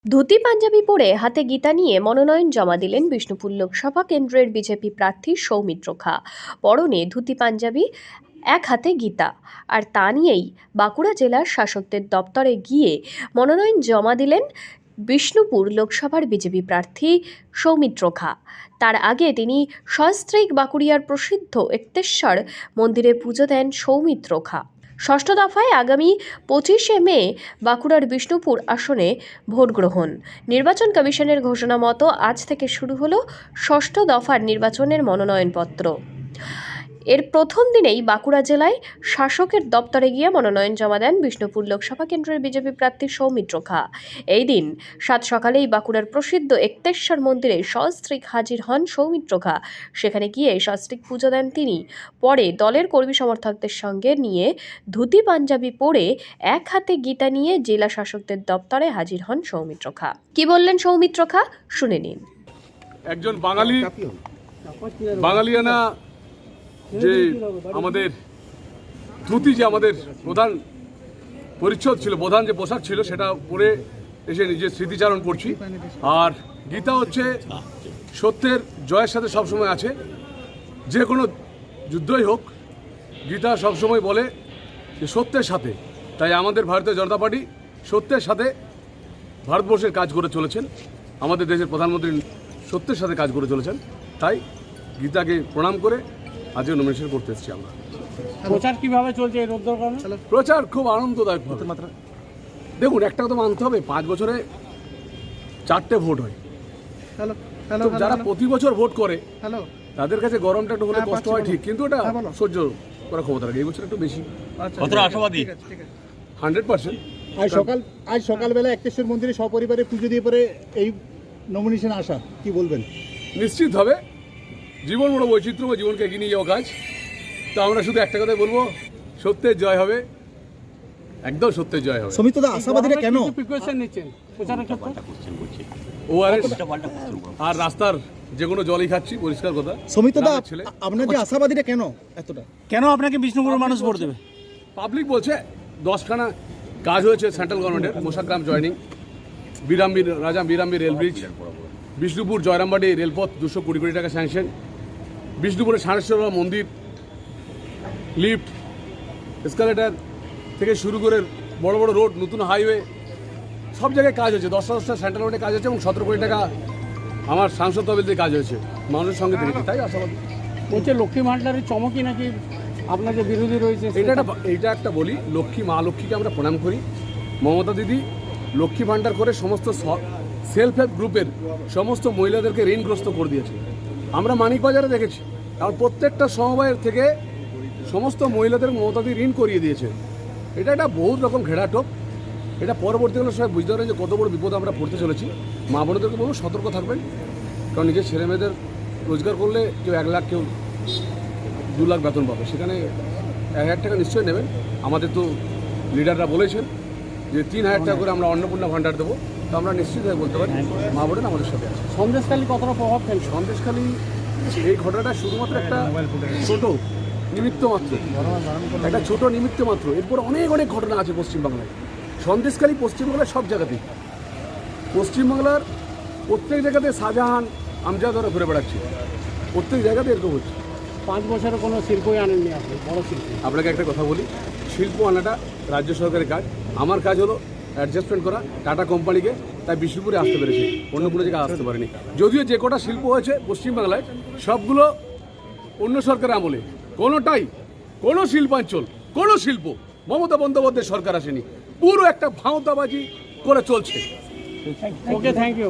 ধুতি পাঞ্জাবি পরে হাতে গীতা নিয়ে মনোনয়ন জমা দিলেন বিষ্ণুপুর লোকসভা কেন্দ্রের বিজেপি প্রার্থী সৌমিত্র খা। পরনে ধুতি পাঞ্জাবি, এক হাতে গীতা, আর তা নিয়েই বাঁকুড়া জেলার শাসকদের দপ্তরে গিয়ে মনোনয়ন জমা দিলেন বিষ্ণুপুর লোকসভার বিজেপি প্রার্থী সৌমিত্র খা। তার আগে তিনি সস্ত্রীক বাঁকুড়িয়ার প্রসিদ্ধ একতেশ্বর মন্দিরে পুজো দেন সৌমিত্র খা। ষষ্ঠ দফায় আগামী 25শে মে বাঁকুড়ার বিষ্ণুপুর আসনে ভোট গ্রহণ। নির্বাচন কমিশনের ঘোষণা মতো আজ থেকে শুরু হলো ষষ্ঠ দফার নির্বাচনের মনোনয়নপত্র। এর প্রথম দিনেই বাঁকুড়া জেলায় শাসকের দপ্তরে গিয়ে মনোনয়ন জমা দেন বিষ্ণুপুর লোকসভা কেন্দ্রের বিজেপি প্রার্থী সৌমিত্র খা। এই দিন সাত সকালেই বাঁকুড়ার প্রসিদ্ধ একতেশ্বর মন্দিরে সস্ত্রীক হাজির হন সৌমিত্র খা। সেখানে গিয়ে সস্ত্রীক পুজো দেন তিনি। পরে দলের কর্মী সমর্থকদের সঙ্গে নিয়ে ধুতি পাঞ্জাবি পরে এক হাতে গীতা নিয়ে জেলা শাসকদের দপ্তরে হাজির হন সৌমিত্র খা। কি বললেন সৌমিত্র খা, শুনে নিন। একজন বাঙালিয়ানা যে আমাদের ধুতি, যে আমাদের প্রধান পরিচ্ছদ ছিল, প্রধান যে পোশাক ছিল, সেটা পরে এসে নিজের স্মৃতিচারণ করছি। আর গীতা হচ্ছে সত্যের জয়ের সাথে সবসময় আছে। যে কোনো যুদ্ধই হোক, গীতা সবসময় বলে যে সত্যের সাথে। তাই আমাদের ভারতীয় জনতা পার্টি সত্যের সাথে ভারতবর্ষের কাজ করে চলেছেন। আমাদের দেশের প্রধানমন্ত্রী সত্যের সাথে কাজ করে চলেছেন। তাই গীতাকে প্রণাম করে আজকে নমিনেশন করতে এসেছি আমরা। প্রচার কিভাবে চলছে এই রোদ্দুর কারণে? প্রচার খুব আনন্দদায়ক। দেখুন, একটা কথা মানতে হবে, 5 বছরে 4টে ভোট হয়। তো যারা প্রতি বছর ভোট করে তাদের কাছে গরমটা একটু হলে কষ্ট হয়, ঠিক, কিন্তু এটা সহ্য করার ক্ষমতা রাখে। এই বছর একটু বেশি। কতটা আশাবাদী? 100%। আজ সকালবেলা একতেশ্বর মন্দিরে সপরিবারে পুজো দিয়ে পরে এই নমিনেশন আসা, কি বলবেন? নিশ্চিত হবে। জীবন বড় বৈচিত্র্যময়, জীবনকে এগিয়ে নিয়ে যাওয়া কাজ। তো আমরা শুধু একটা কথাই বলবো, সত্যের জয় হবে, একদম সত্যের জয় হবে। সৌমিত্রদা, আশাবাদীরা কেন প্রিপারেশন নিচ্ছেন প্রচারের ক্ষেত্রে? ওআরএস আর রাস্তার যে কোনো জলই খাচ্ছি, পরিষ্কার কথা। সৌমিত্রদা, আপনার যে আশাবাদীরা কেন এতটা? কেন আপনাকে বিষ্ণুপুরের মানুষ ভোট দেবে? পাবলিক বলছে 10খানা কাজ হয়েছে সেন্ট্রাল গভর্নমেন্টের। মোশাগ্রাম জয়নিং, রাজা বিরামবীর রেল ব্রিজ, বিষ্ণুপুর জয়রামবাড়ি রেলপথ 200 কোটি টাকা স্যাংশন, বিষ্ণুপুরের সানেশ্বর মন্দির, লিফট, এসকালেটার থেকে শুরু করে বড় বড় রোড, নতুন হাইওয়ে, সব জায়গায় কাজ হয়েছে। 10টা সেন্ট্রাল গভর্নমেন্টে কাজ হয়েছে এবং 17 কোটি টাকা আমার সাংসদ তহবিল কাজ হয়েছে। মানুষের সঙ্গে দেখেছি, তাই আশাবাদী। বলছে লক্ষ্মী ভান্ডারের চমকই নাকি আপনার যে বিরোধী রয়েছে? এইটা একটা বলি, মা লক্ষ্মীকে আমরা প্রণাম করি। মমতা দিদি লক্ষ্মী ভান্ডার করে সমস্ত সেলফ হেল্প গ্রুপের সমস্ত মহিলাদেরকে ঋণগ্রস্ত করে দিয়েছে। আমরা মানিকবাজারে দেখেছি, কারণ প্রত্যেকটা সমবায়ের থেকে সমস্ত মহিলাদের মমতা দিদি ঋণ করিয়ে দিয়েছে। এটা একটা বহুত রকম ঘেরাটোপ। এটা পরবর্তীকালে সবাই বুঝতে পারেন যে কত বড় বিপদ আমরা পড়তে চলেছি। মা বোনদেরকে বলবো সতর্ক থাকবেন, কারণ নিজের ছেলে মেয়েদের রোজগার করলে কেউ 1 লাখ, কেউ 2 লাখ বেতন পাবে, সেখানে 1,000 টাকা নিশ্চয়ই নেবেন। আমাদের তো লিডাররা বলেছেন যে 3,000 টাকা করে আমরা অন্নপূর্ণা ভান্ডার দেবো। তো আমরা নিশ্চিতভাবে বলতে পারি মা বোনেরা আমাদের সাথে আছে। সন্দেশখালী কতটা প্রভাব ফেলছে? সন্দেশখালী এই ঘটনাটা শুধুমাত্র একটা ছোট নিমিত্ত মাত্র, একটা ছোট নিমিত্ত মাত্র। এরপর অনেক অনেক ঘটনা আছে পশ্চিমবাংলায়। সন্দেশখালী পশ্চিমবাংলার সব জায়গাতেই, পশ্চিমবাংলার প্রত্যেক জায়গাতে শাহজাহান আমজাদরা ঘুরে বেড়াচ্ছে, প্রত্যেক জায়গাতে এরকম হচ্ছে। 5 বছরে কোনো শিল্পই আনেননি আপনি, বড় শিল্প। আপনাকে একটা কথা বলি, শিল্প আনাটা রাজ্য সরকারের কাজ। আমার কাজ হলো অ্যাডজাস্টমেন্ট করা টাটা কোম্পানিকে, তাই বিষ্ণুপুরে আসতে পেরেছি, অন্য কোনো জায়গায় আসতে পারেনি। যদিও যে কটা শিল্প হয়েছে পশ্চিমবাংলায়, সবগুলো অন্য সরকারের আমলে। কোনো শিল্পাঞ্চল, কোনো শিল্প মমতা বন্দ্যোপাধ্যায় সরকার আসেনি। পুরো একটা ভাঁওতাবাজি করে চলছে। ওকে, থ্যাংক ইউ।